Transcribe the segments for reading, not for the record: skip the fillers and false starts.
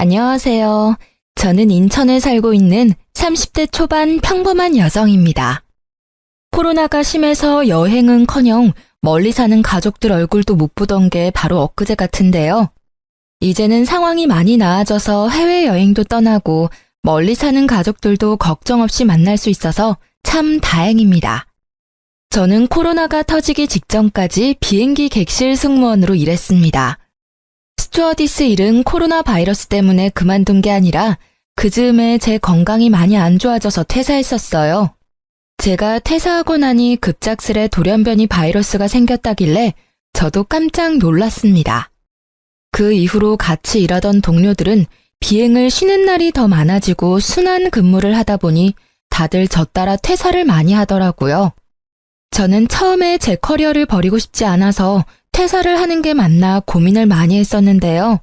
안녕하세요. 저는 인천에 살고 있는 30대 초반 평범한 여성입니다. 코로나가 심해서 여행은커녕 멀리 사는 가족들 얼굴도 못 보던 게 바로 엊그제 같은데요. 이제는 상황이 많이 나아져서 해외여행도 떠나고 멀리 사는 가족들도 걱정 없이 만날 수 있어서 참 다행입니다. 저는 코로나가 터지기 직전까지 비행기 객실 승무원으로 일했습니다. 스튜어디스 일은 코로나 바이러스 때문에 그만둔 게 아니라 그 즈음에 제 건강이 많이 안 좋아져서 퇴사했었어요. 제가 퇴사하고 나니 급작스레 돌연변이 바이러스가 생겼다길래 저도 깜짝 놀랐습니다. 그 이후로 같이 일하던 동료들은 비행을 쉬는 날이 더 많아지고 순환 근무를 하다 보니 다들 저 따라 퇴사를 많이 하더라고요. 저는 처음에 제 커리어를 버리고 싶지 않아서 퇴사를 하는 게 맞나 고민을 많이 했었는데요.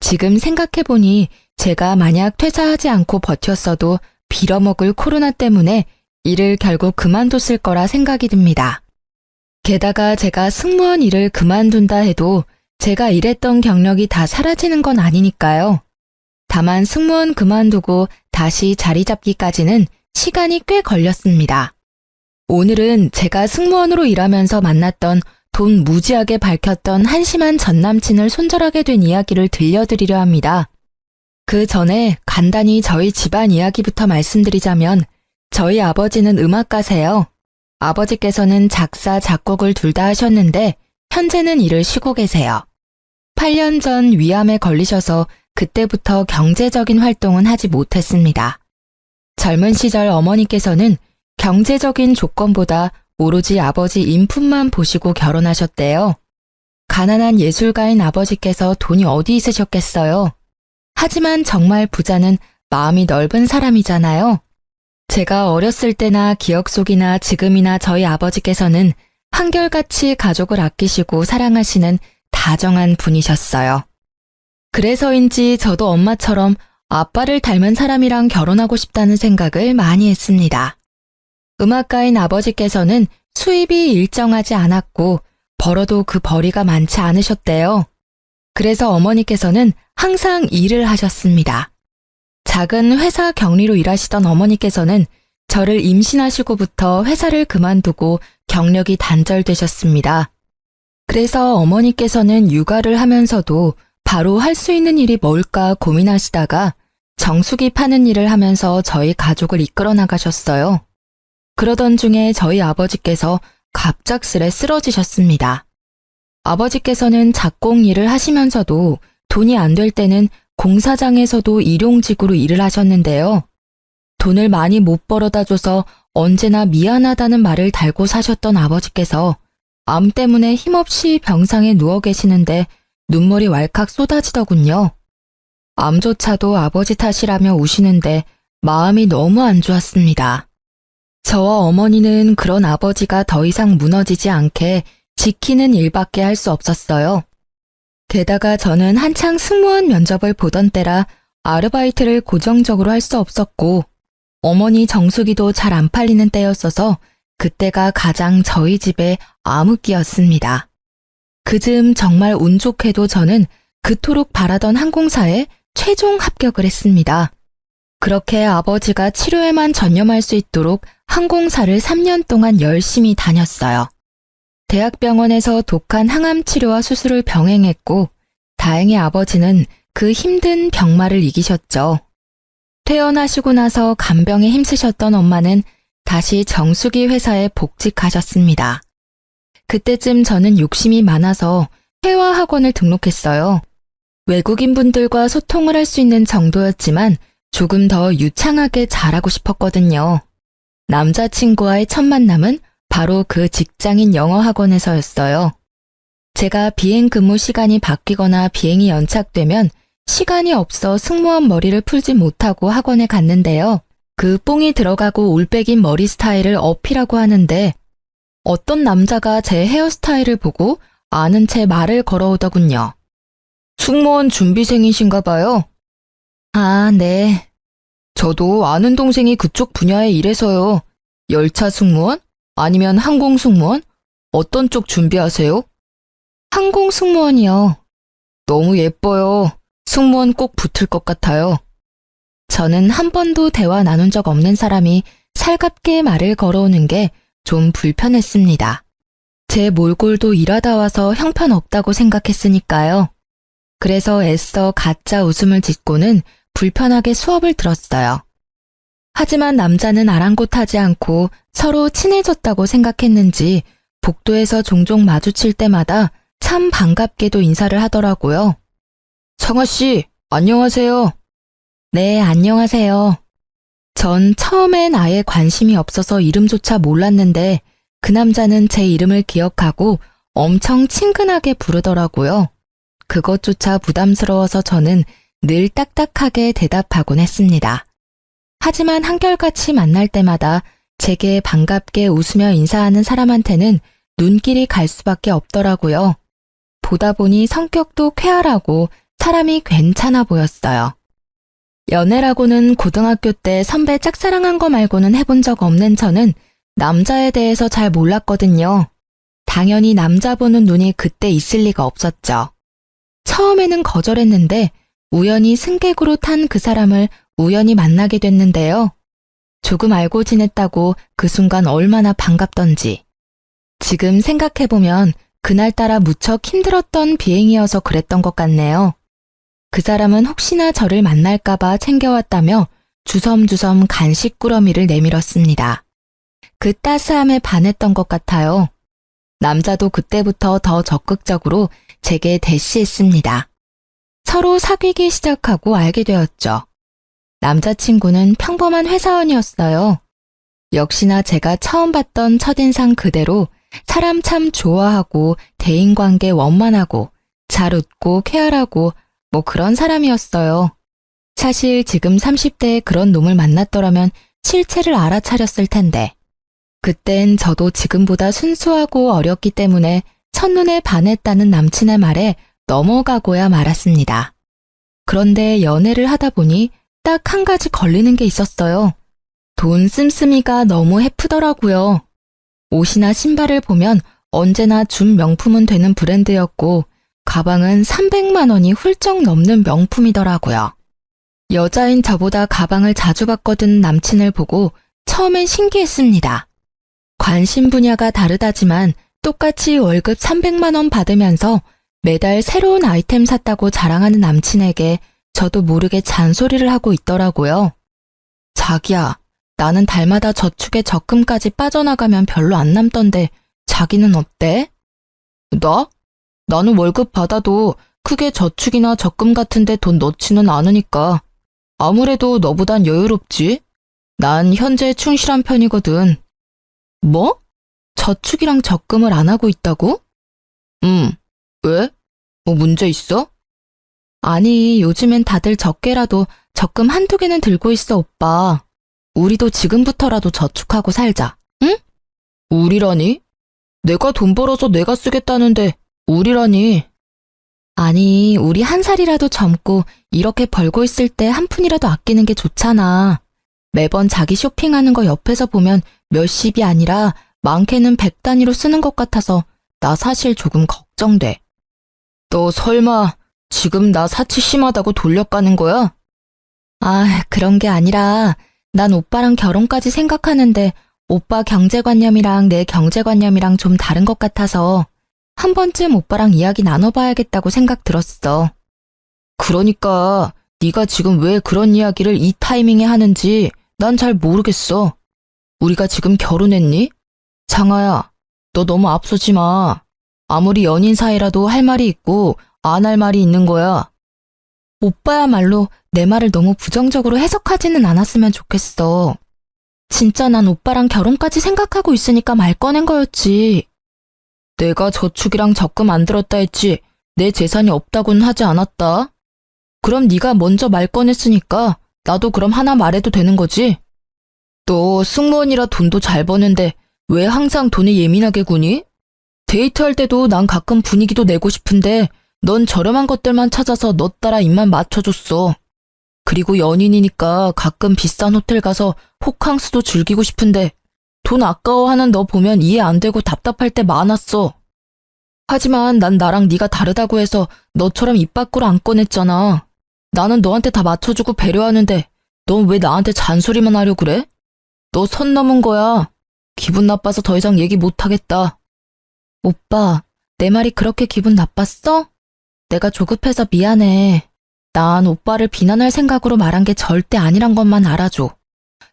지금 생각해보니 제가 만약 퇴사하지 않고 버텼어도 빌어먹을 코로나 때문에 일을 결국 그만뒀을 거라 생각이 듭니다. 게다가 제가 승무원 일을 그만둔다 해도 제가 일했던 경력이 다 사라지는 건 아니니까요. 다만 승무원 그만두고 다시 자리 잡기까지는 시간이 꽤 걸렸습니다. 오늘은 제가 승무원으로 일하면서 만났던 돈 무지하게 밝혔던 한심한 전남친을 손절하게 된 이야기를 들려드리려 합니다. 그 전에 간단히 저희 집안 이야기부터 말씀드리자면 저희 아버지는 음악가세요. 아버지께서는 작사, 작곡을 둘 다 하셨는데 현재는 일을 쉬고 계세요. 8년 전 위암에 걸리셔서 그때부터 경제적인 활동은 하지 못했습니다. 젊은 시절 어머니께서는 경제적인 조건보다 오로지 아버지 인품만 보시고 결혼하셨대요. 가난한 예술가인 아버지께서 돈이 어디 있으셨겠어요. 하지만 정말 부자는 마음이 넓은 사람이잖아요. 제가 어렸을 때나 기억 속이나 지금이나 저희 아버지께서는 한결같이 가족을 아끼시고 사랑하시는 다정한 분이셨어요. 그래서인지 저도 엄마처럼 아빠를 닮은 사람이랑 결혼하고 싶다는 생각을 많이 했습니다. 음악가인 아버지께서는 수입이 일정하지 않았고 벌어도 그 벌이가 많지 않으셨대요. 그래서 어머니께서는 항상 일을 하셨습니다. 작은 회사 격리로 일하시던 어머니께서는 저를 임신하시고부터 회사를 그만두고 경력이 단절되셨습니다. 그래서 어머니께서는 육아를 하면서도 바로 할 수 있는 일이 뭘까 고민하시다가 정수기 파는 일을 하면서 저희 가족을 이끌어 나가셨어요. 그러던 중에 저희 아버지께서 갑작스레 쓰러지셨습니다. 아버지께서는 작곡 일을 하시면서도 돈이 안 될 때는 공사장에서도 일용직으로 일을 하셨는데요. 돈을 많이 못 벌어다 줘서 언제나 미안하다는 말을 달고 사셨던 아버지께서 암 때문에 힘없이 병상에 누워 계시는데 눈물이 왈칵 쏟아지더군요. 암조차도 아버지 탓이라며 우시는데 마음이 너무 안 좋았습니다. 저와 어머니는 그런 아버지가 더 이상 무너지지 않게 지키는 일밖에 할 수 없었어요. 게다가 저는 한창 승무원 면접을 보던 때라 아르바이트를 고정적으로 할 수 없었고 어머니 정수기도 잘 안 팔리는 때였어서 그때가 가장 저희 집의 암흑기였습니다. 그즈음 정말 운 좋게도 저는 그토록 바라던 항공사에 최종 합격을 했습니다. 그렇게 아버지가 치료에만 전념할 수 있도록 항공사를 3년 동안 열심히 다녔어요. 대학병원에서 독한 항암 치료와 수술을 병행했고 다행히 아버지는 그 힘든 병마를 이기셨죠. 퇴원하시고 나서 간병에 힘쓰셨던 엄마는 다시 정수기 회사에 복직하셨습니다. 그때쯤 저는 욕심이 많아서 회화학원을 등록했어요. 외국인분들과 소통을 할 수 있는 정도였지만 조금 더 유창하게 잘하고 싶었거든요. 남자친구와의 첫 만남은 바로 그 직장인 영어학원에서였어요. 제가 비행 근무 시간이 바뀌거나 비행이 연착되면 시간이 없어 승무원 머리를 풀지 못하고 학원에 갔는데요. 그 뽕이 들어가고 올백인 머리 스타일을 어필하고 하는데 어떤 남자가 제 헤어스타일을 보고 아는 채 말을 걸어오더군요. 승무원 준비생이신가 봐요. 아, 네. 저도 아는 동생이 그쪽 분야에 일해서요. 열차 승무원? 아니면 항공 승무원? 어떤 쪽 준비하세요? 항공 승무원이요. 너무 예뻐요. 승무원 꼭 붙을 것 같아요. 저는 한 번도 대화 나눈 적 없는 사람이 살갑게 말을 걸어오는 게 좀 불편했습니다. 제 몰골도 일하다 와서 형편없다고 생각했으니까요. 그래서 애써 가짜 웃음을 짓고는 불편하게 수업을 들었어요. 하지만 남자는 아랑곳하지 않고 서로 친해졌다고 생각했는지 복도에서 종종 마주칠 때마다 참 반갑게도 인사를 하더라고요. 성아씨, 안녕하세요. 네, 안녕하세요. 전 처음엔 아예 관심이 없어서 이름조차 몰랐는데 그 남자는 제 이름을 기억하고 엄청 친근하게 부르더라고요. 그것조차 부담스러워서 저는 늘 딱딱하게 대답하곤 했습니다. 하지만 한결같이 만날 때마다 제게 반갑게 웃으며 인사하는 사람한테는 눈길이 갈 수밖에 없더라고요. 보다 보니 성격도 쾌활하고 사람이 괜찮아 보였어요. 연애라고는 고등학교 때 선배 짝사랑한 거 말고는 해본 적 없는 저는 남자에 대해서 잘 몰랐거든요. 당연히 남자 보는 눈이 그때 있을 리가 없었죠. 처음에는 거절했는데 우연히 승객으로 탄 그 사람을 우연히 만나게 됐는데요. 조금 알고 지냈다고 그 순간 얼마나 반갑던지. 지금 생각해보면 그날따라 무척 힘들었던 비행이어서 그랬던 것 같네요. 그 사람은 혹시나 저를 만날까봐 챙겨왔다며 주섬주섬 간식 꾸러미를 내밀었습니다. 그 따스함에 반했던 것 같아요. 남자도 그때부터 더 적극적으로 제게 대시했습니다. 서로 사귀기 시작하고 알게 되었죠. 남자친구는 평범한 회사원이었어요. 역시나 제가 처음 봤던 첫인상 그대로 사람 참 좋아하고 대인관계 원만하고 잘 웃고 쾌활하고 뭐 그런 사람이었어요. 사실 지금 30대에 그런 놈을 만났더라면 실체를 알아차렸을 텐데. 그땐 저도 지금보다 순수하고 어렸기 때문에 첫눈에 반했다는 남친의 말에 넘어가고야 말았습니다. 그런데 연애를 하다 보니 딱 한 가지 걸리는 게 있었어요. 돈 씀씀이가 너무 해프더라고요. 옷이나 신발을 보면 언제나 준 명품은 되는 브랜드였고 가방은 300만 원이 훌쩍 넘는 명품이더라고요. 여자인 저보다 가방을 자주 받거든 남친을 보고 처음엔 신기했습니다. 관심 분야가 다르다지만 똑같이 월급 300만 원 받으면서 매달 새로운 아이템 샀다고 자랑하는 남친에게 저도 모르게 잔소리를 하고 있더라고요. 자기야, 나는 달마다 저축에 적금까지 빠져나가면 별로 안 남던데 자기는 어때? 나? 나는 월급 받아도 크게 저축이나 적금 같은데 돈 넣지는 않으니까. 아무래도 너보단 여유롭지? 난 현재 충실한 편이거든. 뭐? 저축이랑 적금을 안 하고 있다고? 왜? 뭐 문제 있어? 아니, 요즘엔 다들 적게라도 적금 한두 개는 들고 있어, 오빠. 우리도 지금부터라도 저축하고 살자, 응? 우리라니? 내가 돈 벌어서 내가 쓰겠다는데 우리라니. 아니, 우리 한 살이라도 젊고 이렇게 벌고 있을 때 한 푼이라도 아끼는 게 좋잖아. 매번 자기 쇼핑하는 거 옆에서 보면 몇십이 아니라 많게는 100 단위로 쓰는 것 같아서 나 사실 조금 걱정돼. 너 설마 지금 나 사치 심하다고 돌려가는 거야? 아, 그런 게 아니라 난 오빠랑 결혼까지 생각하는데 오빠 경제관념이랑 내 경제관념이랑 좀 다른 것 같아서 한 번쯤 오빠랑 이야기 나눠봐야겠다고 생각 들었어. 그러니까 네가 지금 왜 그런 이야기를 이 타이밍에 하는지 난 잘 모르겠어. 우리가 지금 결혼했니? 장아야, 너 너무 앞서지 마. 아무리 연인 사이라도 할 말이 있고 안 할 말이 있는 거야. 오빠야말로 내 말을 너무 부정적으로 해석하지는 않았으면 좋겠어. 진짜 난 오빠랑 결혼까지 생각하고 있으니까 말 꺼낸 거였지. 내가 저축이랑 적금 안 들었다 했지 내 재산이 없다고는 하지 않았다. 그럼 네가 먼저 말 꺼냈으니까 나도 그럼 하나 말해도 되는 거지? 너 승무원이라 돈도 잘 버는데 왜 항상 돈에 예민하게 구니? 데이트할 때도 난 가끔 분위기도 내고 싶은데 넌 저렴한 것들만 찾아서 너 따라 입만 맞춰줬어. 그리고 연인이니까 가끔 비싼 호텔 가서 호캉스도 즐기고 싶은데 돈 아까워하는 너 보면 이해 안 되고 답답할 때 많았어. 하지만 난 나랑 네가 다르다고 해서 너처럼 입 밖으로 안 꺼냈잖아. 나는 너한테 다 맞춰주고 배려하는데 넌 왜 나한테 잔소리만 하려 그래? 너 선 넘은 거야. 기분 나빠서 더 이상 얘기 못하겠다. 오빠, 내 말이 그렇게 기분 나빴어? 내가 조급해서 미안해. 난 오빠를 비난할 생각으로 말한 게 절대 아니란 것만 알아줘.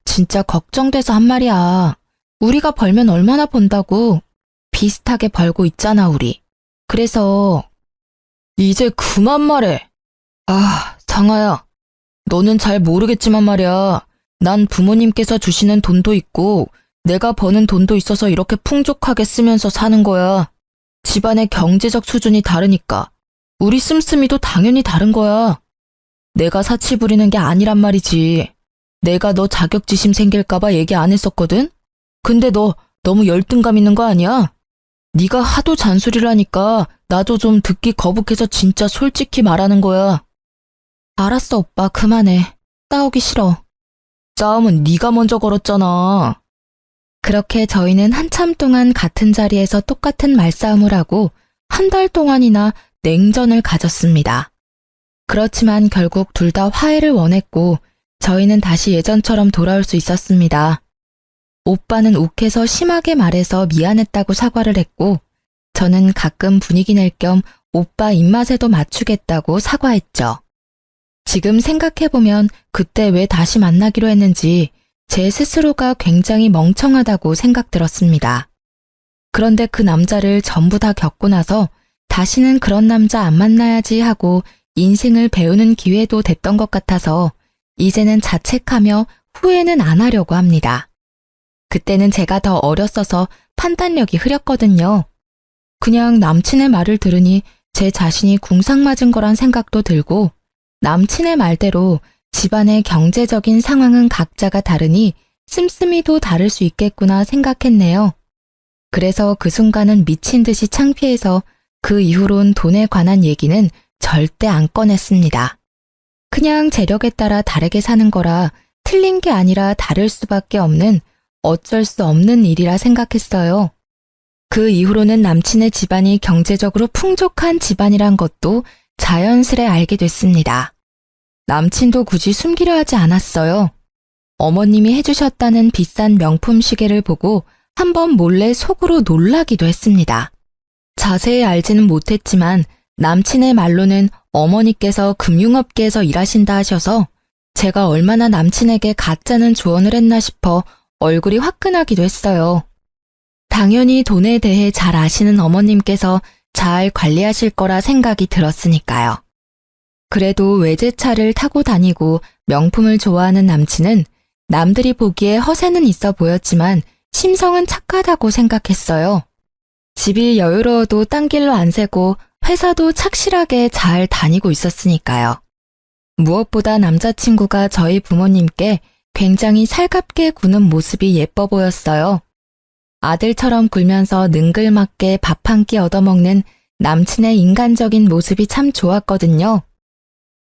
진짜 걱정돼서 한 말이야. 우리가 벌면 얼마나 번다고. 비슷하게 벌고 있잖아, 우리. 그래서 이제 그만 말해. 아, 상아야. 너는 잘 모르겠지만 말이야. 난 부모님께서 주시는 돈도 있고 내가 버는 돈도 있어서 이렇게 풍족하게 쓰면서 사는 거야. 집안의 경제적 수준이 다르니까. 우리 씀씀이도 당연히 다른 거야. 내가 사치 부리는 게 아니란 말이지. 내가 너 자격지심 생길까봐 얘기 안 했었거든? 근데 너 너무 열등감 있는 거 아니야? 네가 하도 잔소리를 하니까 나도 좀 듣기 거북해서 진짜 솔직히 말하는 거야. 알았어, 오빠. 그만해. 싸우기 싫어. 싸움은 네가 먼저 걸었잖아. 그렇게 저희는 한참 동안 같은 자리에서 똑같은 말싸움을 하고 한 달 동안이나 냉전을 가졌습니다. 그렇지만 결국 둘 다 화해를 원했고 저희는 다시 예전처럼 돌아올 수 있었습니다. 오빠는 욱해서 심하게 말해서 미안했다고 사과를 했고 저는 가끔 분위기 낼 겸 오빠 입맛에도 맞추겠다고 사과했죠. 지금 생각해보면 그때 왜 다시 만나기로 했는지 제 스스로가 굉장히 멍청하다고 생각들었습니다. 그런데 그 남자를 전부 다 겪고 나서 다시는 그런 남자 안 만나야지 하고 인생을 배우는 기회도 됐던 것 같아서 이제는 자책하며 후회는 안 하려고 합니다. 그때는 제가 더 어렸어서 판단력이 흐렸거든요. 그냥 남친의 말을 들으니 제 자신이 궁상 맞은 거란 생각도 들고 남친의 말대로 집안의 경제적인 상황은 각자가 다르니 씀씀이도 다를 수 있겠구나 생각했네요. 그래서 그 순간은 미친 듯이 창피해서 그 이후론 돈에 관한 얘기는 절대 안 꺼냈습니다. 그냥 재력에 따라 다르게 사는 거라 틀린 게 아니라 다를 수밖에 없는 어쩔 수 없는 일이라 생각했어요. 그 이후로는 남친의 집안이 경제적으로 풍족한 집안이란 것도 자연스레 알게 됐습니다. 남친도 굳이 숨기려 하지 않았어요. 어머님이 해주셨다는 비싼 명품 시계를 보고 한번 몰래 속으로 놀라기도 했습니다. 자세히 알지는 못했지만 남친의 말로는 어머니께서 금융업계에서 일하신다 하셔서 제가 얼마나 남친에게 가짜는 조언을 했나 싶어 얼굴이 화끈하기도 했어요. 당연히 돈에 대해 잘 아시는 어머님께서 잘 관리하실 거라 생각이 들었으니까요. 그래도 외제차를 타고 다니고 명품을 좋아하는 남친은 남들이 보기에 허세는 있어 보였지만 심성은 착하다고 생각했어요. 집이 여유로워도 딴 길로 안 새고 회사도 착실하게 잘 다니고 있었으니까요. 무엇보다 남자친구가 저희 부모님께 굉장히 살갑게 구는 모습이 예뻐 보였어요. 아들처럼 굴면서 능글맞게 밥 한 끼 얻어먹는 남친의 인간적인 모습이 참 좋았거든요.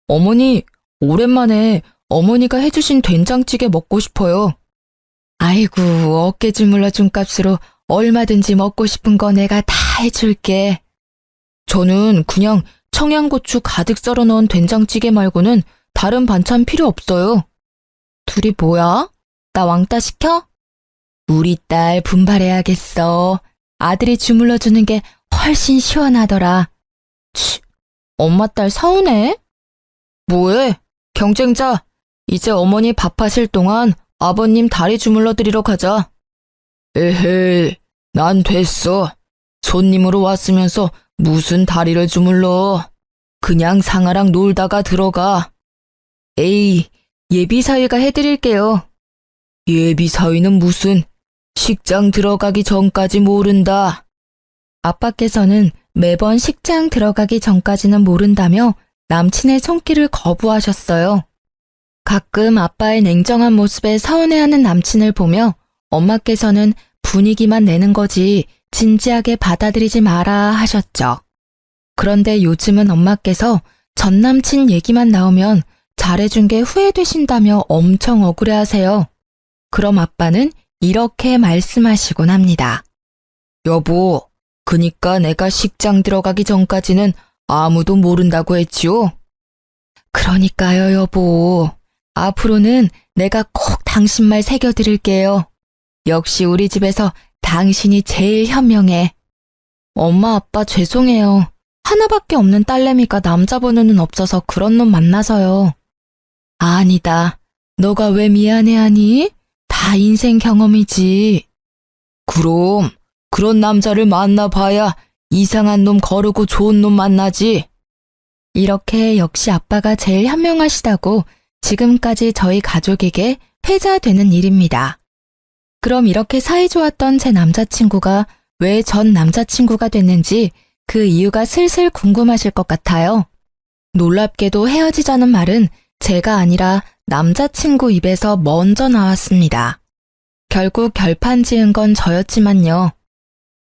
어머니, 오랜만에 어머니가 해주신 된장찌개 먹고 싶어요. 아이고, 어깨 주물러 준 값으로 얼마든지 먹고 싶은 거 내가 다 해줄게. 저는 그냥 청양고추 가득 썰어 넣은 된장찌개 말고는 다른 반찬 필요 없어요. 둘이 뭐야? 나 왕따 시켜? 우리 딸 분발해야겠어. 아들이 주물러 주는 게 훨씬 시원하더라. 치, 엄마 딸 서운해? 뭐해? 경쟁자. 이제 어머니 밥하실 동안 아버님 다리 주물러 드리러 가자. 에헤이, 난 됐어. 손님으로 왔으면서 무슨 다리를 주물러. 그냥 상아랑 놀다가 들어가. 에이, 예비사위가 해드릴게요. 예비사위는 무슨, 식장 들어가기 전까지 모른다. 아빠께서는 매번 식장 들어가기 전까지는 모른다며 남친의 손길을 거부하셨어요. 가끔 아빠의 냉정한 모습에 서운해하는 남친을 보며 엄마께서는 분위기만 내는 거지 진지하게 받아들이지 마라 하셨죠. 그런데 요즘은 엄마께서 전 남친 얘기만 나오면 잘해준 게 후회되신다며 엄청 억울해하세요. 그럼 아빠는 이렇게 말씀하시곤 합니다. 여보, 그니까 내가 식장 들어가기 전까지는 아무도 모른다고 했지요? 그러니까요, 여보. 앞으로는 내가 꼭 당신 말 새겨드릴게요. 역시 우리 집에서 당신이 제일 현명해. 엄마, 아빠 죄송해요. 하나밖에 없는 딸내미가 남자 번호는 없어서 그런 놈 만나서요. 아니다. 너가 왜 미안해하니? 다 인생 경험이지. 그럼 그런 남자를 만나봐야 이상한 놈 거르고 좋은 놈 만나지. 이렇게 역시 아빠가 제일 현명하시다고 지금까지 저희 가족에게 회자되는 일입니다. 그럼 이렇게 사이좋았던 제 남자친구가 왜 전 남자친구가 됐는지 그 이유가 슬슬 궁금하실 것 같아요. 놀랍게도 헤어지자는 말은 제가 아니라 남자친구 입에서 먼저 나왔습니다. 결국 결판 지은 건 저였지만요.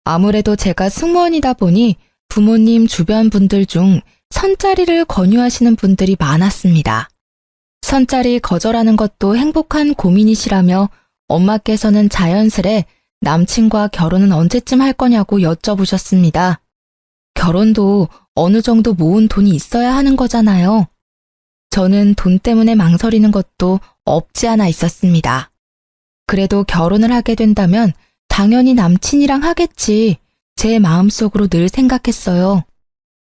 아무래도 제가 승무원이다 보니 부모님 주변 분들 중 선짜리를 권유하시는 분들이 많았습니다. 선짜리 거절하는 것도 행복한 고민이시라며 엄마께서는 자연스레 남친과 결혼은 언제쯤 할 거냐고 여쭤보셨습니다. 결혼도 어느 정도 모은 돈이 있어야 하는 거잖아요. 저는 돈 때문에 망설이는 것도 없지 않아 있었습니다. 그래도 결혼을 하게 된다면 당연히 남친이랑 하겠지. 제 마음속으로 늘 생각했어요.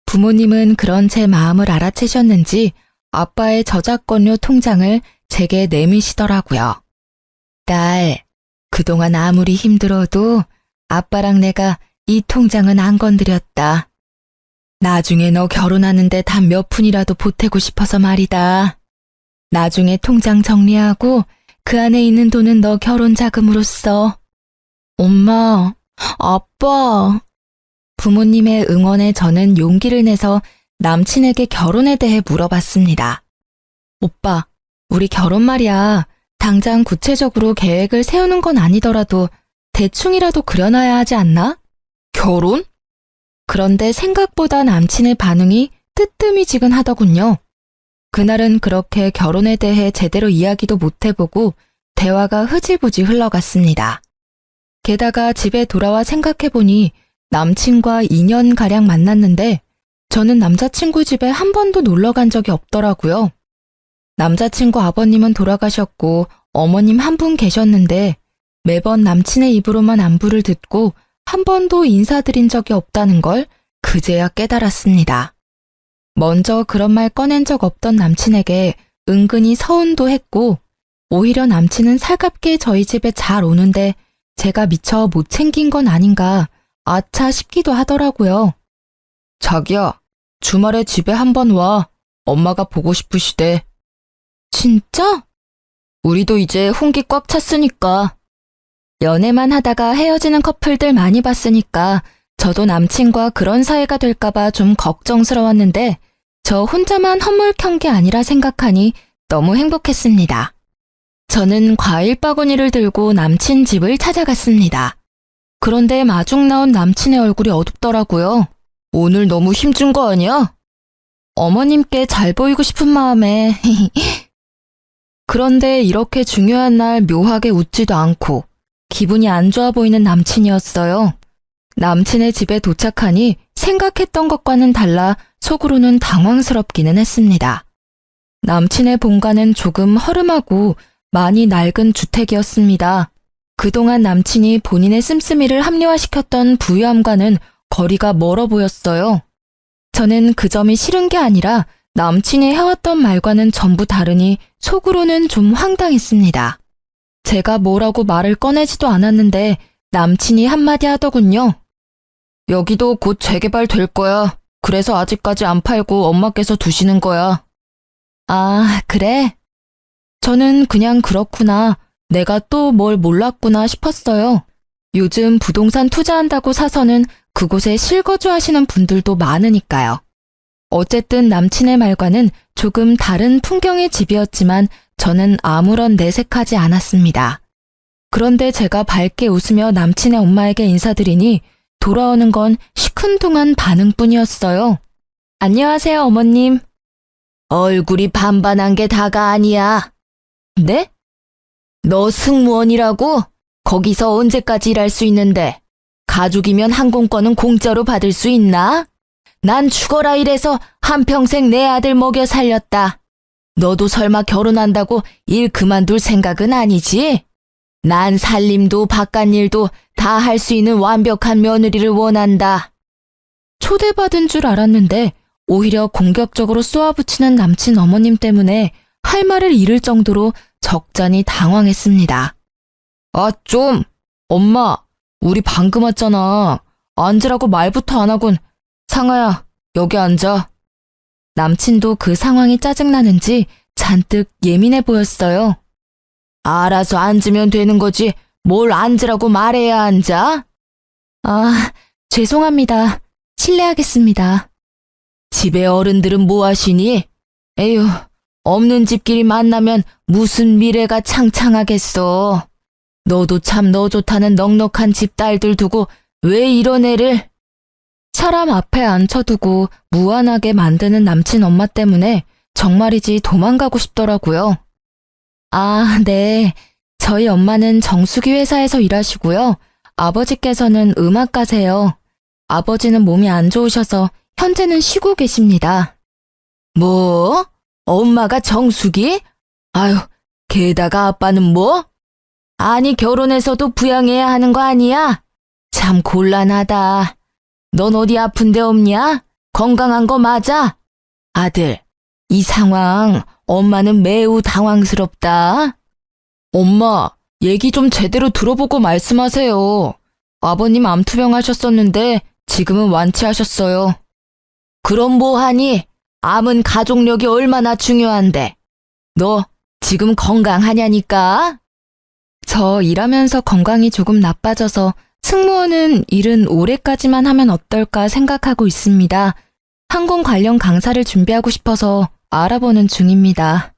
부모님은 그런 제 마음을 알아채셨는지 아빠의 저작권료 통장을 제게 내미시더라고요. 딸, 그동안 아무리 힘들어도 아빠랑 내가 이 통장은 안 건드렸다. 나중에 너 결혼하는데 단 몇 푼이라도 보태고 싶어서 말이다. 나중에 통장 정리하고 그 안에 있는 돈은 너 결혼 자금으로 써. 엄마, 아빠. 부모님의 응원에 저는 용기를 내서 남친에게 결혼에 대해 물어봤습니다. 오빠, 우리 결혼 말이야. 당장 구체적으로 계획을 세우는 건 아니더라도 대충이라도 그려놔야 하지 않나? 결혼? 그런데 생각보다 남친의 반응이 뜨뜨미지근하더군요. 그날은 그렇게 결혼에 대해 제대로 이야기도 못 해보고 대화가 흐지부지 흘러갔습니다. 게다가 집에 돌아와 생각해보니 남친과 2년가량 만났는데 저는 남자친구 집에 한 번도 놀러 간 적이 없더라고요. 남자친구 아버님은 돌아가셨고 어머님 한 분 계셨는데 매번 남친의 입으로만 안부를 듣고 한 번도 인사드린 적이 없다는 걸 그제야 깨달았습니다. 먼저 그런 말 꺼낸 적 없던 남친에게 은근히 서운도 했고 오히려 남친은 살갑게 저희 집에 잘 오는데 제가 미처 못 챙긴 건 아닌가 아차 싶기도 하더라고요. 자기야, 주말에 집에 한번 와. 엄마가 보고 싶으시대. 진짜? 우리도 이제 혼기 꽉 찼으니까. 연애만 하다가 헤어지는 커플들 많이 봤으니까 저도 남친과 그런 사이가 될까봐 좀 걱정스러웠는데 저 혼자만 허물켠 게 아니라 생각하니 너무 행복했습니다. 저는 과일 바구니를 들고 남친 집을 찾아갔습니다. 그런데 마중 나온 남친의 얼굴이 어둡더라고요. 오늘 너무 힘준 거 아니야? 어머님께 잘 보이고 싶은 마음에 그런데 이렇게 중요한 날 묘하게 웃지도 않고 기분이 안 좋아 보이는 남친이었어요. 남친의 집에 도착하니 생각했던 것과는 달라 속으로는 당황스럽기는 했습니다. 남친의 본가는 조금 허름하고 많이 낡은 주택이었습니다. 그동안 남친이 본인의 씀씀이를 합리화시켰던 부유함과는 거리가 멀어 보였어요. 저는 그 점이 싫은 게 아니라 남친이 해왔던 말과는 전부 다르니 속으로는 좀 황당했습니다. 제가 뭐라고 말을 꺼내지도 않았는데 남친이 한마디 하더군요. 여기도 곧 재개발 될 거야. 그래서 아직까지 안 팔고 엄마께서 두시는 거야. 아, 그래? 저는 그냥 그렇구나. 내가 또 뭘 몰랐구나 싶었어요. 요즘 부동산 투자한다고 사서는 그곳에 실거주 하시는 분들도 많으니까요. 어쨌든 남친의 말과는 조금 다른 풍경의 집이었지만 저는 아무런 내색하지 않았습니다. 그런데 제가 밝게 웃으며 남친의 엄마에게 인사드리니 돌아오는 건 시큰둥한 반응뿐이었어요. 안녕하세요, 어머님. 얼굴이 반반한 게 다가 아니야. 네? 너 승무원이라고? 거기서 언제까지 일할 수 있는데? 가족이면 항공권은 공짜로 받을 수 있나? 난 죽어라 이래서 한평생 내 아들 먹여 살렸다. 너도 설마 결혼한다고 일 그만둘 생각은 아니지? 난 살림도 바깥일도 다 할 수 있는 완벽한 며느리를 원한다. 초대받은 줄 알았는데 오히려 공격적으로 쏘아붙이는 남친 어머님 때문에 할 말을 잃을 정도로 적잖이 당황했습니다. 아, 좀! 엄마, 우리 방금 왔잖아. 앉으라고 말부터 안 하곤. 상아야, 여기 앉아. 남친도 그 상황이 짜증나는지 잔뜩 예민해 보였어요. 알아서 앉으면 되는 거지. 뭘 앉으라고 말해야 앉아? 아, 죄송합니다. 실례하겠습니다. 집에 어른들은 뭐 하시니? 에휴, 없는 집끼리 만나면 무슨 미래가 창창하겠어. 너도 참 너 좋다는 넉넉한 집 딸들 두고 왜 이런 애를? 사람 앞에 앉혀두고 무안하게 만드는 남친 엄마 때문에 정말이지 도망가고 싶더라고요. 아, 네. 저희 엄마는 정수기 회사에서 일하시고요. 아버지께서는 음악가세요. 아버지는 몸이 안 좋으셔서 현재는 쉬고 계십니다. 뭐? 엄마가 정수기? 아유, 게다가 아빠는 뭐? 아니, 결혼해서도 부양해야 하는 거 아니야? 참 곤란하다. 넌 어디 아픈 데 없냐? 건강한 거 맞아? 아들, 이 상황 엄마는 매우 당황스럽다. 엄마, 얘기 좀 제대로 들어보고 말씀하세요. 아버님 암투병 하셨었는데 지금은 완치하셨어요. 그럼 뭐하니? 암은 가족력이 얼마나 중요한데. 너 지금 건강하냐니까? 저 일하면서 건강이 조금 나빠져서 승무원은 일은 올해까지만 하면 어떨까 생각하고 있습니다. 항공 관련 강사를 준비하고 싶어서 알아보는 중입니다.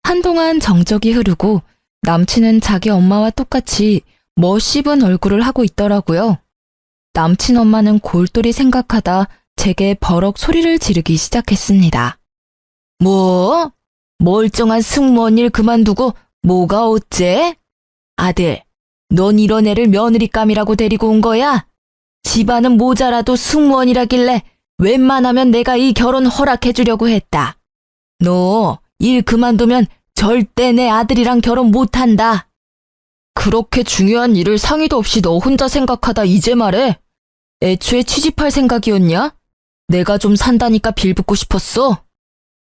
한동안 정적이 흐르고 남친은 자기 엄마와 똑같이 멋씹은 얼굴을 하고 있더라고요. 남친 엄마는 골똘히 생각하다 제게 버럭 소리를 지르기 시작했습니다. 뭐? 멀쩡한 승무원 일 그만두고 뭐가 어째? 아들, 넌 이런 애를 며느리감이라고 데리고 온 거야? 집안은 모자라도 승무원이라길래 웬만하면 내가 이 결혼 허락해주려고 했다. 너 일 그만두면 절대 내 아들이랑 결혼 못한다. 그렇게 중요한 일을 상의도 없이 너 혼자 생각하다 이제 말해? 애초에 취직할 생각이었냐? 내가 좀 산다니까 빌붙고 싶었어?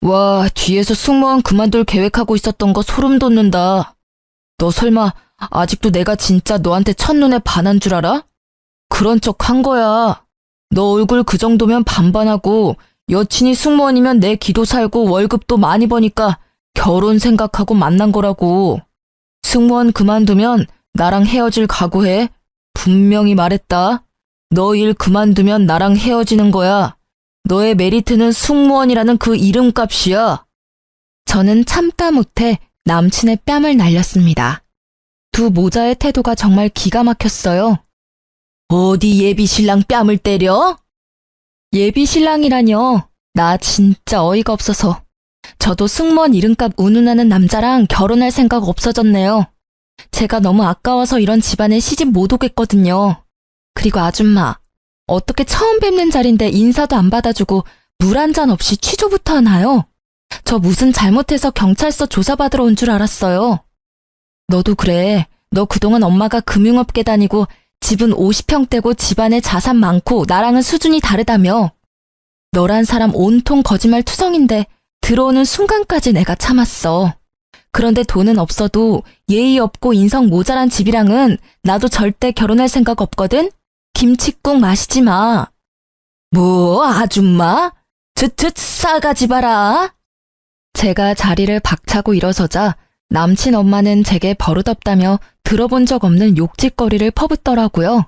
와, 뒤에서 승무원 그만둘 계획하고 있었던 거 소름 돋는다. 너 설마 아직도 내가 진짜 너한테 첫눈에 반한 줄 알아? 그런 척 한 거야. 너 얼굴 그 정도면 반반하고 여친이 승무원이면 내 기도 살고 월급도 많이 버니까 결혼 생각하고 만난 거라고. 승무원 그만두면 나랑 헤어질 각오해. 분명히 말했다. 너 일 그만두면 나랑 헤어지는 거야. 너의 메리트는 승무원이라는 그 이름값이야. 저는 참다 못해 남친의 뺨을 날렸습니다. 두 모자의 태도가 정말 기가 막혔어요. 어디 예비 신랑 뺨을 때려? 예비 신랑이라뇨. 나 진짜 어이가 없어서. 저도 승무원 이름값 운운하는 남자랑 결혼할 생각 없어졌네요. 제가 너무 아까워서 이런 집안에 시집 못 오겠거든요. 그리고 아줌마, 어떻게 처음 뵙는 자리인데 인사도 안 받아주고 물 한 잔 없이 취조부터 하나요? 저 무슨 잘못해서 경찰서 조사받으러 온 줄 알았어요. 너도 그래. 너 그동안 엄마가 금융업계 다니고 집은 50평대고 집안에 자산 많고 나랑은 수준이 다르다며. 너란 사람 온통 거짓말 투성인데 들어오는 순간까지 내가 참았어. 그런데 돈은 없어도 예의 없고 인성 모자란 집이랑은 나도 절대 결혼할 생각 없거든? 김칫국 마시지 마. 뭐, 아줌마? 트트 싸가지 봐라. 제가 자리를 박차고 일어서자 남친 엄마는 제게 버릇없다며 들어본 적 없는 욕짓거리를 퍼붓더라고요.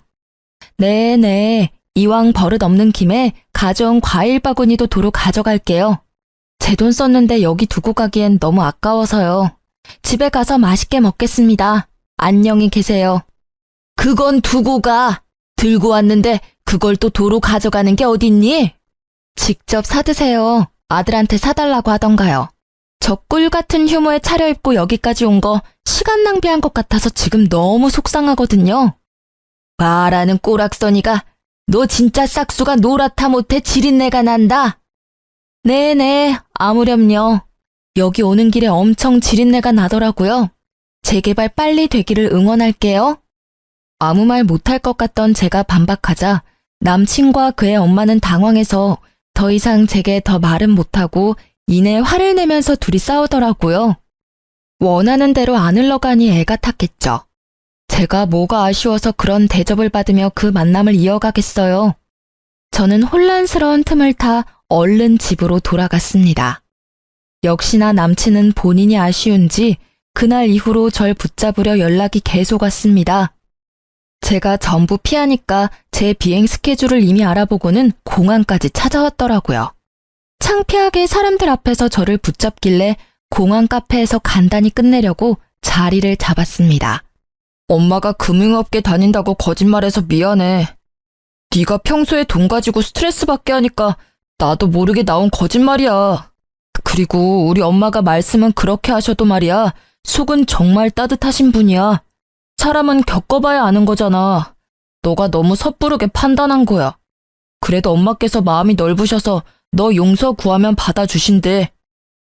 네네, 이왕 버릇 없는 김에 가져온 과일 바구니도 도로 가져갈게요. 제 돈 썼는데 여기 두고 가기엔 너무 아까워서요. 집에 가서 맛있게 먹겠습니다. 안녕히 계세요. 그건 두고 가. 들고 왔는데 그걸 또 도로 가져가는 게 어딨니? 직접 사드세요. 아들한테 사달라고 하던가요. 저 꿀 같은 휴무에 차려입고 여기까지 온 거 시간 낭비한 것 같아서 지금 너무 속상하거든요. 말하는 꼬락서니가 너 진짜 싹수가 노랗다 못해 지린내가 난다. 네네, 아무렴요. 여기 오는 길에 엄청 지린내가 나더라고요. 재개발 빨리 되기를 응원할게요. 아무 말 못할 것 같던 제가 반박하자 남친과 그의 엄마는 당황해서 더 이상 제게 더 말은 못하고 이내 화를 내면서 둘이 싸우더라고요. 원하는 대로 안 흘러가니 애가 탔겠죠. 제가 뭐가 아쉬워서 그런 대접을 받으며 그 만남을 이어가겠어요. 저는 혼란스러운 틈을 타 얼른 집으로 돌아갔습니다. 역시나 남친은 본인이 아쉬운지 그날 이후로 절 붙잡으려 연락이 계속 왔습니다. 제가 전부 피하니까 제 비행 스케줄을 이미 알아보고는 공항까지 찾아왔더라고요. 창피하게 사람들 앞에서 저를 붙잡길래 공항 카페에서 간단히 끝내려고 자리를 잡았습니다. 엄마가 금융업계 다닌다고 거짓말해서 미안해. 네가 평소에 돈 가지고 스트레스 받게 하니까 나도 모르게 나온 거짓말이야. 그리고 우리 엄마가 말씀은 그렇게 하셔도 말이야. 속은 정말 따뜻하신 분이야. 사람은 겪어봐야 아는 거잖아. 너가 너무 섣부르게 판단한 거야. 그래도 엄마께서 마음이 넓으셔서 너 용서 구하면 받아주신대.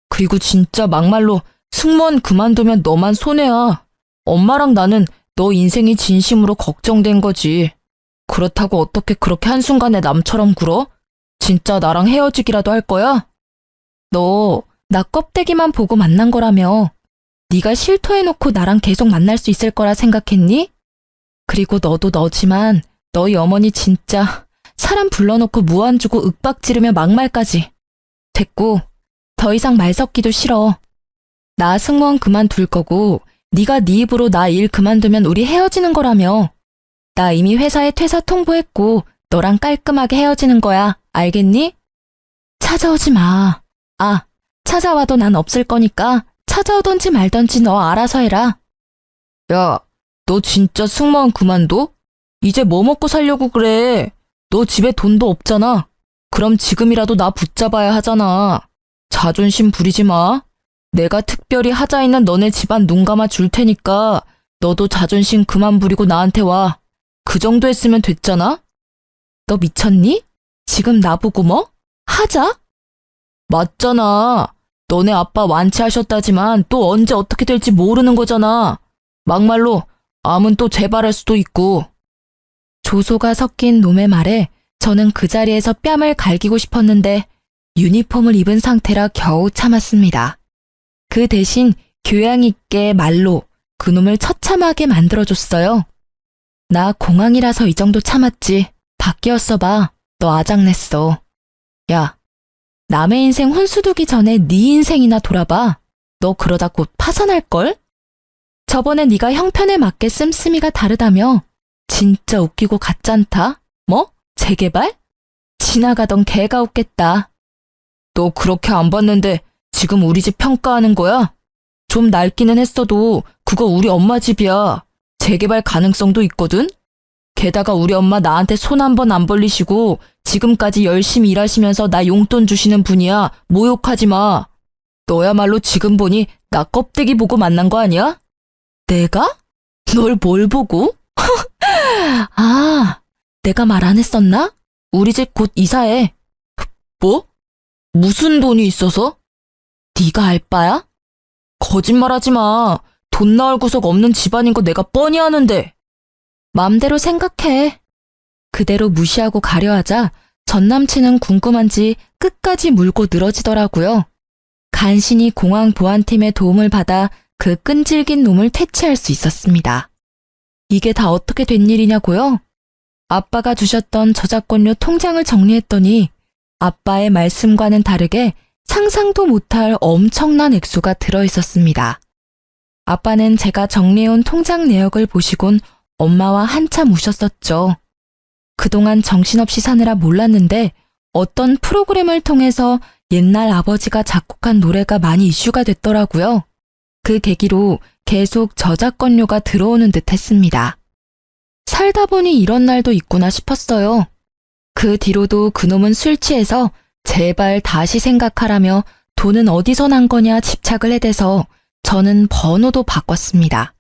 그리고 진짜 막말로 승무원 그만두면 너만 손해야. 엄마랑 나는 너 인생이 진심으로 걱정된 거지. 그렇다고 어떻게 그렇게 한순간에 남처럼 굴어? 진짜 나랑 헤어지기라도 할 거야? 너 나 껍데기만 보고 만난 거라며. 네가 실토해놓고 나랑 계속 만날 수 있을 거라 생각했니? 그리고 너도 너지만 너희 어머니 진짜 사람 불러놓고 무안 주고 윽박 지르며 막말까지. 됐고 더 이상 말 섞기도 싫어. 나 승무원 그만둘 거고 네가 네 입으로 나 일 그만두면 우리 헤어지는 거라며. 나 이미 회사에 퇴사 통보했고 너랑 깔끔하게 헤어지는 거야. 알겠니? 찾아오지 마. 아, 찾아와도 난 없을 거니까 찾아오던지 말던지 너 알아서 해라. 야, 너 진짜 승무원 그만둬? 이제 뭐 먹고 살려고 그래? 너 집에 돈도 없잖아. 그럼 지금이라도 나 붙잡아야 하잖아. 자존심 부리지 마. 내가 특별히 하자 있는 너네 집안 눈 감아 줄 테니까 너도 자존심 그만 부리고 나한테 와. 그 정도 했으면 됐잖아? 너 미쳤니? 지금 나보고 뭐? 하자? 맞잖아. 너네 아빠 완치하셨다지만 또 언제 어떻게 될지 모르는 거잖아. 막말로 암은 또 재발할 수도 있고. 조소가 섞인 놈의 말에 저는 그 자리에서 뺨을 갈기고 싶었는데 유니폼을 입은 상태라 겨우 참았습니다. 그 대신 교양 있게 말로 그놈을 처참하게 만들어줬어요. 나 공항이라서 이 정도 참았지. 밖이었어 봐. 너 아작냈어. 야, 남의 인생 혼수 두기 전에 네 인생이나 돌아봐. 너 그러다 곧 파산할걸? 저번에 네가 형편에 맞게 씀씀이가 다르다며. 진짜 웃기고 가짠다. 뭐? 재개발? 지나가던 개가 웃겠다. 너 그렇게 안 봤는데 지금 우리 집 평가하는 거야? 좀 낡기는 했어도 그거 우리 엄마 집이야. 재개발 가능성도 있거든? 게다가 우리 엄마 나한테 손 한 번 안 벌리시고 지금까지 열심히 일하시면서 나 용돈 주시는 분이야. 모욕하지 마. 너야말로 지금 보니 나 껍데기 보고 만난 거 아니야? 내가? 널 뭘 보고? 아, 내가 말 안 했었나? 우리 집 곧 이사해. 뭐? 무슨 돈이 있어서? 네가 알 바야? 거짓말하지 마. 돈 나올 구석 없는 집안인 거 내가 뻔히 아는데. 맘대로 생각해. 그대로 무시하고 가려하자 전 남친은 궁금한지 끝까지 물고 늘어지더라고요. 간신히 공항 보안팀의 도움을 받아 그 끈질긴 놈을 퇴치할 수 있었습니다. 이게 다 어떻게 된 일이냐고요? 아빠가 주셨던 저작권료 통장을 정리했더니 아빠의 말씀과는 다르게 상상도 못할 엄청난 액수가 들어있었습니다. 아빠는 제가 정리해온 통장 내역을 보시곤 엄마와 한참 우셨었죠. 그동안 정신없이 사느라 몰랐는데 어떤 프로그램을 통해서 옛날 아버지가 작곡한 노래가 많이 이슈가 됐더라고요. 그 계기로 계속 저작권료가 들어오는 듯 했습니다. 살다 보니 이런 날도 있구나 싶었어요. 그 뒤로도 그놈은 술 취해서 제발 다시 생각하라며 돈은 어디서 난 거냐 집착을 해대서 저는 번호도 바꿨습니다.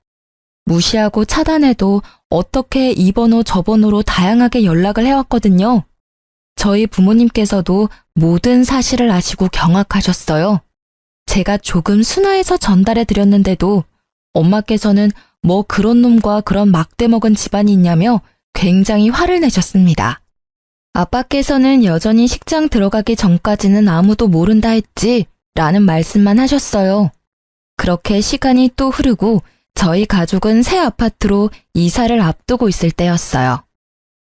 무시하고 차단해도 어떻게 이 번호 저 번호로 다양하게 연락을 해왔거든요. 저희 부모님께서도 모든 사실을 아시고 경악하셨어요. 제가 조금 순화해서 전달해 드렸는데도 엄마께서는 뭐 그런 놈과 그런 막대 먹은 집안이 있냐며 굉장히 화를 내셨습니다. 아빠께서는 여전히 식장 들어가기 전까지는 아무도 모른다 했지 라는 말씀만 하셨어요. 그렇게 시간이 또 흐르고 저희 가족은 새 아파트로 이사를 앞두고 있을 때였어요.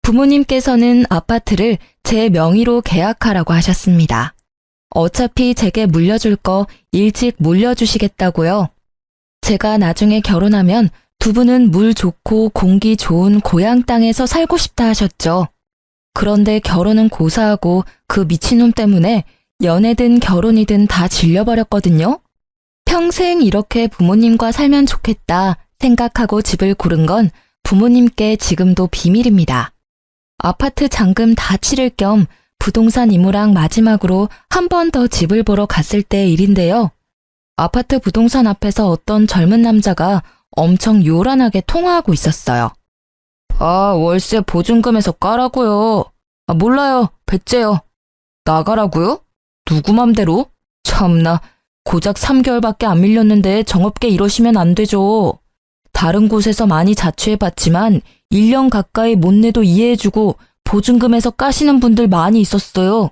부모님께서는 아파트를 제 명의로 계약하라고 하셨습니다. 어차피 제게 물려줄 거 일찍 물려주시겠다고요. 제가 나중에 결혼하면 두 분은 물 좋고 공기 좋은 고향 땅에서 살고 싶다 하셨죠. 그런데 결혼은 고사하고 그 미친놈 때문에 연애든 결혼이든 다 질려버렸거든요. 평생 이렇게 부모님과 살면 좋겠다 생각하고 집을 고른 건 부모님께 지금도 비밀입니다. 아파트 잔금 다 치를 겸 부동산 이모랑 마지막으로 한 번 더 집을 보러 갔을 때의 일인데요. 아파트 부동산 앞에서 어떤 젊은 남자가 엄청 요란하게 통화하고 있었어요. 월세 보증금에서 까라고요. 몰라요. 배째요. 나가라고요? 누구 맘대로? 참나, 고작 3개월밖에 안 밀렸는데 정없게 이러시면 안 되죠. 다른 곳에서 많이 자취해봤지만 1년 가까이 못 내도 이해해주고 보증금에서 까시는 분들 많이 있었어요.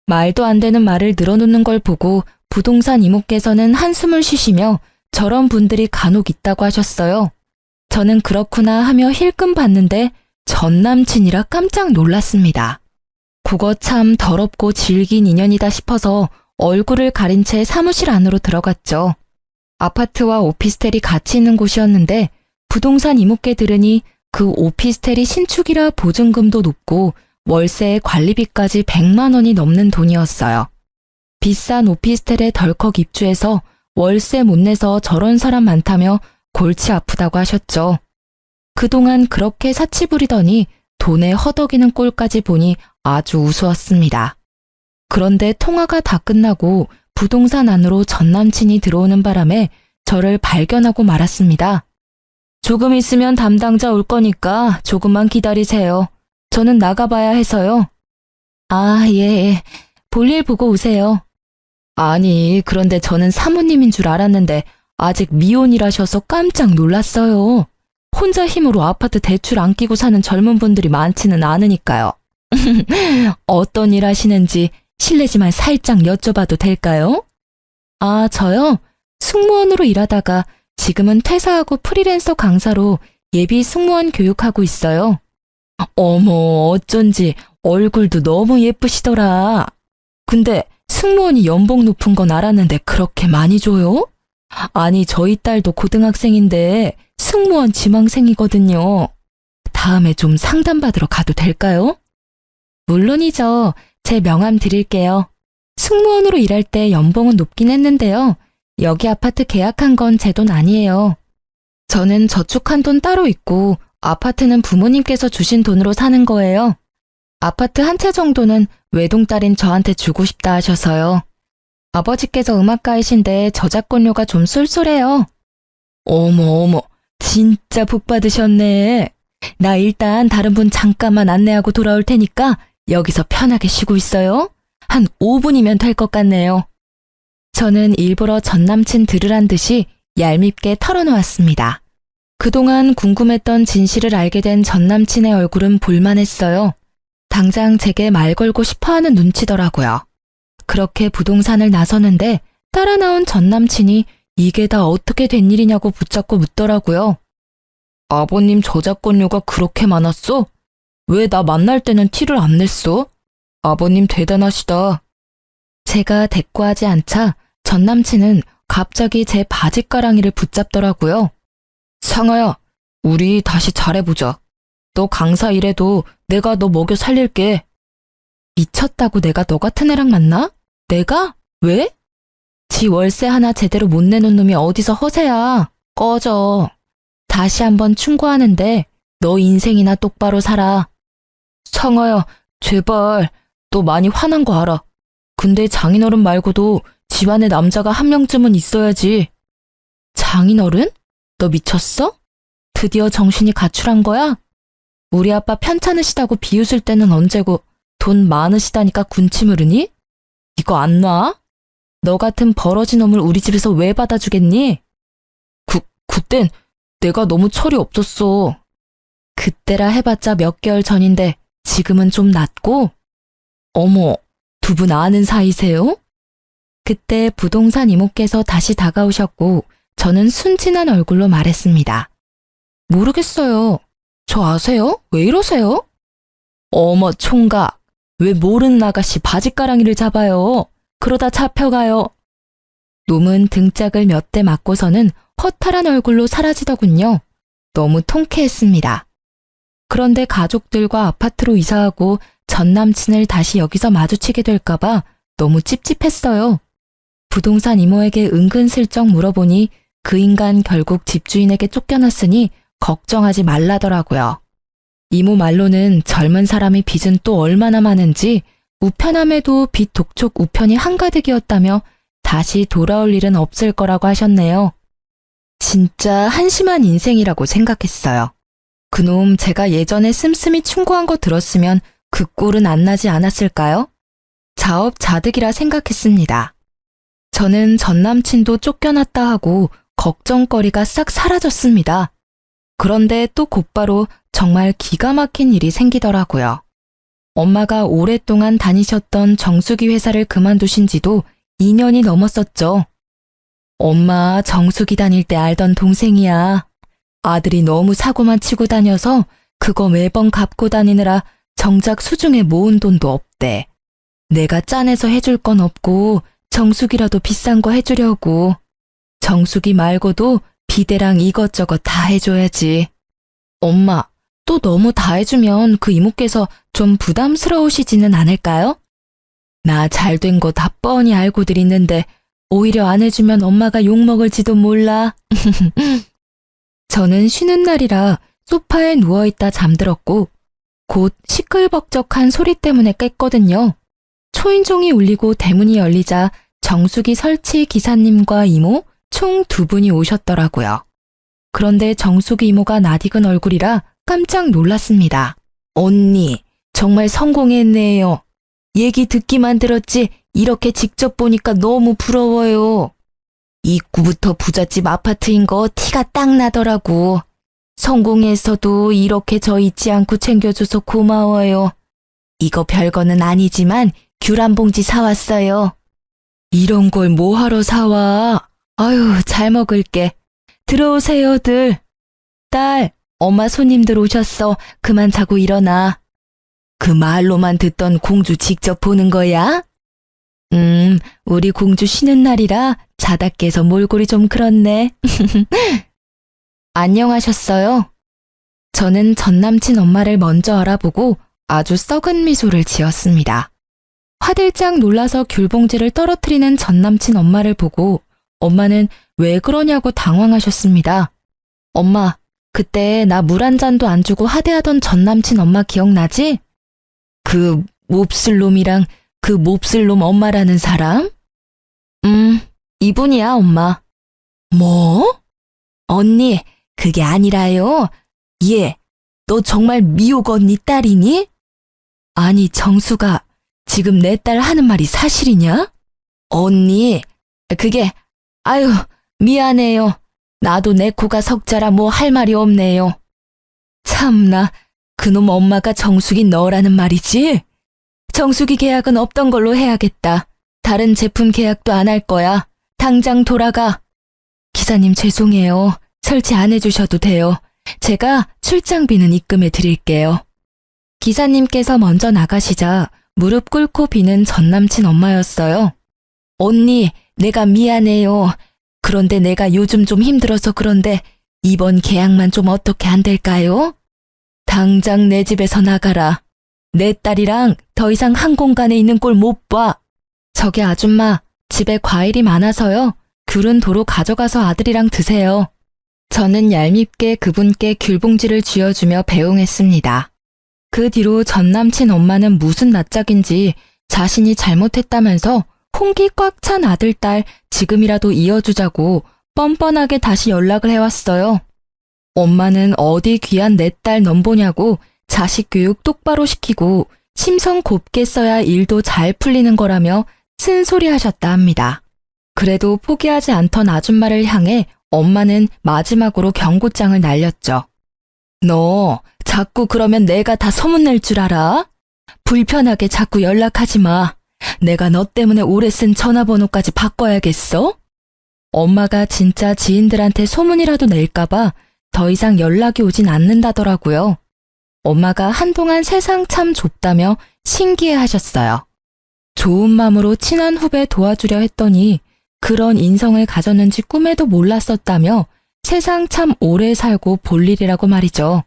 말도 안 되는 말을 늘어놓는 걸 보고 부동산 이모께서는 한숨을 쉬시며 저런 분들이 간혹 있다고 하셨어요. 저는 그렇구나 하며 힐끔 봤는데 전 남친이라 깜짝 놀랐습니다. 그거 참 더럽고 질긴 인연이다 싶어서 얼굴을 가린 채 사무실 안으로 들어갔죠. 아파트와 오피스텔이 같이 있는 곳이었는데 부동산 이모께 들으니 그 오피스텔이 신축이라 보증금도 높고 월세에 관리비까지 100만 원이 넘는 돈이었어요. 비싼 오피스텔에 덜컥 입주해서 월세 못 내서 저런 사람 많다며 골치 아프다고 하셨죠. 그동안 그렇게 사치 부리더니 돈에 허덕이는 꼴까지 보니 아주 우스웠습니다. 그런데 통화가 다 끝나고 부동산 안으로 전 남친이 들어오는 바람에 저를 발견하고 말았습니다. 조금 있으면 담당자 올 거니까 조금만 기다리세요. 저는 나가봐야 해서요. 예. 볼일 보고 오세요. 아니, 그런데 저는 사모님인 줄 알았는데 아직 미혼이라셔서 깜짝 놀랐어요. 혼자 힘으로 아파트 대출 안 끼고 사는 젊은 분들이 많지는 않으니까요. 어떤 일 하시는지 실례지만 살짝 여쭤봐도 될까요? 저요? 승무원으로 일하다가 지금은 퇴사하고 프리랜서 강사로 예비 승무원 교육하고 있어요. 어머, 어쩐지 얼굴도 너무 예쁘시더라. 근데 승무원이 연봉 높은 건 알았는데 그렇게 많이 줘요? 아니, 저희 딸도 고등학생인데 승무원 지망생이거든요. 다음에 좀 상담받으러 가도 될까요? 물론이죠. 제 명함 드릴게요. 승무원으로 일할 때 연봉은 높긴 했는데요. 여기 아파트 계약한 건 제 돈 아니에요. 저는 저축한 돈 따로 있고 아파트는 부모님께서 주신 돈으로 사는 거예요. 아파트 한 채 정도는 외동딸인 저한테 주고 싶다 하셔서요. 아버지께서 음악가이신데 저작권료가 좀 쏠쏠해요. 어머, 진짜 복 받으셨네. 나 일단 다른 분 잠깐만 안내하고 돌아올 테니까 여기서 편하게 쉬고 있어요. 한 5분이면 될 것 같네요. 저는 일부러 전 남친 들으란 듯이 얄밉게 털어놓았습니다. 그동안 궁금했던 진실을 알게 된 전 남친의 얼굴은 볼만했어요. 당장 제게 말 걸고 싶어하는 눈치더라고요. 그렇게 부동산을 나서는데 따라 나온 전 남친이 이게 다 어떻게 된 일이냐고 붙잡고 묻더라고요. 아버님 저작권료가 그렇게 많았어? 왜 나 만날 때는 티를 안 냈어? 아버님 대단하시다. 제가 대꾸하지 않자 전 남친은 갑자기 제 바지가랑이를 붙잡더라고요. 상아야, 우리 다시 잘해보자. 너 강사 일해도 내가 너 먹여 살릴게. 미쳤다고 내가 너 같은 애랑 만나? 내가? 왜? 지 월세 하나 제대로 못 내놓은 놈이 어디서 허세야. 꺼져. 다시 한번 충고하는데 너 인생이나 똑바로 살아. 상아야, 제발. 너 많이 화난 거 알아. 근데 장인어른 말고도 집안에 남자가 한 명쯤은 있어야지. 장인어른? 너 미쳤어? 드디어 정신이 가출한 거야? 우리 아빠 편찮으시다고 비웃을 때는 언제고 돈 많으시다니까 군침 흐르니? 이거 안 놔? 너 같은 버러지 놈을 우리 집에서 왜 받아주겠니? 그땐 내가 너무 철이 없었어. 그때라 해봤자 몇 개월 전인데 지금은 좀 낫고? 어머, 두 분 아는 사이세요? 그때 부동산 이모께서 다시 다가오셨고 저는 순진한 얼굴로 말했습니다. 모르겠어요. 저 아세요? 왜 이러세요? 어머 총각, 왜 모르는 아가씨 바지가랑이를 잡아요? 그러다 잡혀가요. 놈은 등짝을 몇 대 맞고서는 허탈한 얼굴로 사라지더군요. 너무 통쾌했습니다. 그런데 가족들과 아파트로 이사하고 전 남친을 다시 여기서 마주치게 될까봐 너무 찝찝했어요. 부동산 이모에게 은근슬쩍 물어보니 그 인간 결국 집주인에게 쫓겨났으니 걱정하지 말라더라고요. 이모 말로는 젊은 사람이 빚은 또 얼마나 많은지 우편함에도 빚 독촉 우편이 한가득이었다며 다시 돌아올 일은 없을 거라고 하셨네요. 진짜 한심한 인생이라고 생각했어요. 그놈 제가 예전에 씀씀이 충고한 거 들었으면 그 꼴은 안 나지 않았을까요? 자업자득이라 생각했습니다. 저는 전 남친도 쫓겨났다 하고 걱정거리가 싹 사라졌습니다. 그런데 또 곧바로 정말 기가 막힌 일이 생기더라고요. 엄마가 오랫동안 다니셨던 정수기 회사를 그만두신 지도 2년이 넘었었죠. 엄마 정수기 다닐 때 알던 동생이야. 아들이 너무 사고만 치고 다녀서 그거 매번 갚고 다니느라 정작 수중에 모은 돈도 없대. 내가 짠해서 해줄 건 없고 정수기라도 비싼 거 해주려고. 정수기 말고도 비데랑 이것저것 다 해줘야지. 엄마, 또 너무 다 해주면 그 이모께서 좀 부담스러우시지는 않을까요? 나 잘된 거 다 뻔히 알고들 있는데 오히려 안 해주면 엄마가 욕먹을지도 몰라. 저는 쉬는 날이라 소파에 누워있다 잠들었고 곧 시끌벅적한 소리 때문에 깼거든요. 초인종이 울리고 대문이 열리자 정수기 설치 기사님과 이모 총 2분이 오셨더라고요. 그런데 정수기 이모가 낯익은 얼굴이라 깜짝 놀랐습니다. 언니, 정말 성공했네요. 얘기 듣기만 들었지 이렇게 직접 보니까 너무 부러워요. 입구부터 부잣집 아파트인 거 티가 딱 나더라고. 성공해서도 이렇게 저 잊지 않고 챙겨줘서 고마워요. 이거 별거는 아니지만 귤 한 봉지 사왔어요. 이런 걸 뭐하러 사와? 아유, 잘 먹을게. 들어오세요들. 딸, 엄마 손님들 오셨어. 그만 자고 일어나. 그 말로만 듣던 공주 직접 보는 거야? 우리 공주 쉬는 날이라 자다 깨서 몰골이 좀 그렇네. 안녕하셨어요? 저는 전 남친 엄마를 먼저 알아보고 아주 썩은 미소를 지었습니다. 화들짝 놀라서 귤봉지를 떨어뜨리는 전 남친 엄마를 보고 엄마는 왜 그러냐고 당황하셨습니다. 엄마, 그때 나 물 한 잔도 안 주고 하대하던 전 남친 엄마 기억나지? 그 몹쓸 놈이랑 그 몹쓸 놈 엄마라는 사람? 이분이야, 엄마. 뭐? 언니, 그게 아니라요. 얘, 너 정말 미옥 언니 딸이니? 아니, 정수가 지금 내 딸 하는 말이 사실이냐? 언니, 그게, 아유, 미안해요. 나도 내 코가 석자라 뭐 할 말이 없네요. 참나, 그놈 엄마가 정수기 넣으라는 말이지? 정수기 계약은 없던 걸로 해야겠다. 다른 제품 계약도 안 할 거야. 당장 돌아가. 기사님 죄송해요. 설치 안 해주셔도 돼요. 제가 출장비는 입금해 드릴게요. 기사님께서 먼저 나가시자 무릎 꿇고 비는 전 남친 엄마였어요. 언니, 내가 미안해요. 그런데 내가 요즘 좀 힘들어서 그런데 이번 계약만 좀 어떻게 안 될까요? 당장 내 집에서 나가라. 내 딸이랑 더 이상 한 공간에 있는 꼴 못 봐. 저기 아줌마, 집에 과일이 많아서요. 귤은 도로 가져가서 아들이랑 드세요. 저는 얄밉게 그분께 귤봉지를 쥐어주며 배웅했습니다. 그 뒤로 전 남친 엄마는 무슨 낯짝인지 자신이 잘못했다면서 홍기 꽉 찬 아들, 딸 지금이라도 이어주자고 뻔뻔하게 다시 연락을 해왔어요. 엄마는 어디 귀한 내 딸 넘보냐고 자식 교육 똑바로 시키고 심성 곱게 써야 일도 잘 풀리는 거라며 쓴소리 하셨다 합니다. 그래도 포기하지 않던 아줌마를 향해 엄마는 마지막으로 경고장을 날렸죠. 너 자꾸 그러면 내가 다 소문낼 줄 알아? 불편하게 자꾸 연락하지 마. 내가 너 때문에 오래 쓴 전화번호까지 바꿔야겠어? 엄마가 진짜 지인들한테 소문이라도 낼까봐 더 이상 연락이 오진 않는다더라고요. 엄마가 한동안 세상 참 좁다며 신기해 하셨어요. 좋은 마음으로 친한 후배 도와주려 했더니 그런 인성을 가졌는지 꿈에도 몰랐었다며 세상 참 오래 살고 볼 일이라고 말이죠.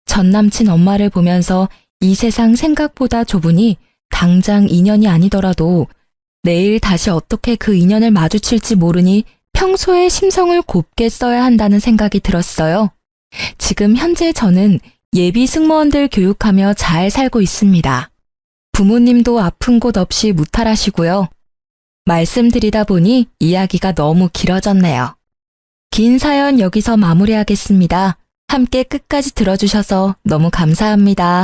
전 남친 엄마를 보면서 이 세상 생각보다 좁으니 당장 인연이 아니더라도 내일 다시 어떻게 그 인연을 마주칠지 모르니 평소에 심성을 곱게 써야 한다는 생각이 들었어요. 지금 현재 저는 예비 승무원들 교육하며 잘 살고 있습니다. 부모님도 아픈 곳 없이 무탈하시고요. 말씀드리다 보니 이야기가 너무 길어졌네요. 긴 사연 여기서 마무리하겠습니다. 함께 끝까지 들어주셔서 너무 감사합니다.